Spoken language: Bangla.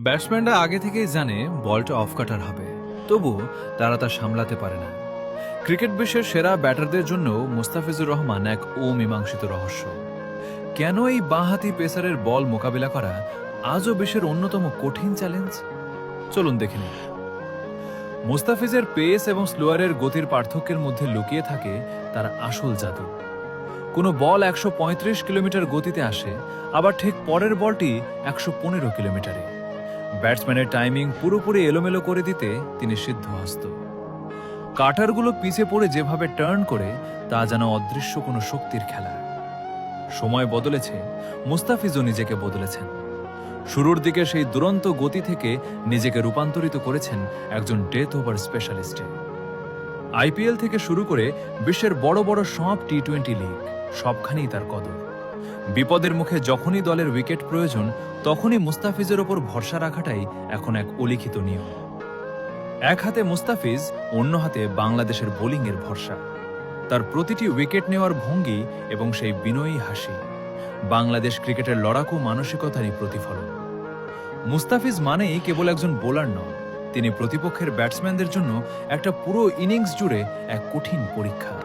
ব্যাটসম্যানরা আগে থেকেই জানে বলটা অফ কাটার হবে, তবু তারা তা সামলাতে পারে না। ক্রিকেট বিশ্বের সেরা ব্যাটারদের জন্য মুস্তাফিজুর রহমান এক অমীমাংসিত রহস্য। কেন এই বাঁহাতি পেসারের বল মোকাবিলা করা আজও বিশ্বের অন্যতম কঠিন চ্যালেঞ্জ? চলুন দেখে নিন। মুস্তাফিজের পেস এবং স্লোয়ারের গতির পার্থক্যের মধ্যে লুকিয়ে থাকে তার আসল জাদু। কোনো বল ১৩৫ কিলোমিটার গতিতে আসে, আবার ঠিক পরের বলটি ১১৫ কিলোমিটারে। ব্যাটসম্যানের টাইমিং পুরোপুরি এলোমেলো করে দিতে তিনি সিদ্ধহস্ত। কাটারগুলো পিছে পড়ে যেভাবে টার্ন করে, তা যেন অদৃশ্য কোনো শক্তির খেলা। সময় বদলেছে, মুস্তাফিজও নিজেকে বদলেছেন। শুরুর দিকে সেই দুরন্ত গতি থেকে নিজেকে রূপান্তরিত করেছেন একজন ডেথ ওভার স্পেশালিস্টে। আইপিএল থেকে শুরু করে বিশ্বের বড় বড় সব টি-20 লিগ, সবখানেই তার কদর। বিপদের মুখে যখনই দলের উইকেট প্রয়োজন, তখনই মুস্তাফিজের ওপর ভরসা রাখাটাই এখন এক অলিখিত নিয়ম। এক হাতে মুস্তাফিজ, অন্য হাতে বাংলাদেশের বোলিংয়ের ভরসা। তার প্রতিটি উইকেট নেওয়ার ভঙ্গি এবং সেই বিনয়ী হাসি বাংলাদেশ ক্রিকেটের লড়াকু মানসিকতারই প্রতিফলন। মুস্তাফিজ মানেই কেবল একজন বোলার নন, তিনি প্রতিপক্ষের ব্যাটসম্যানদের জন্য একটা পুরো ইনিংস জুড়ে এক কঠিন পরীক্ষা।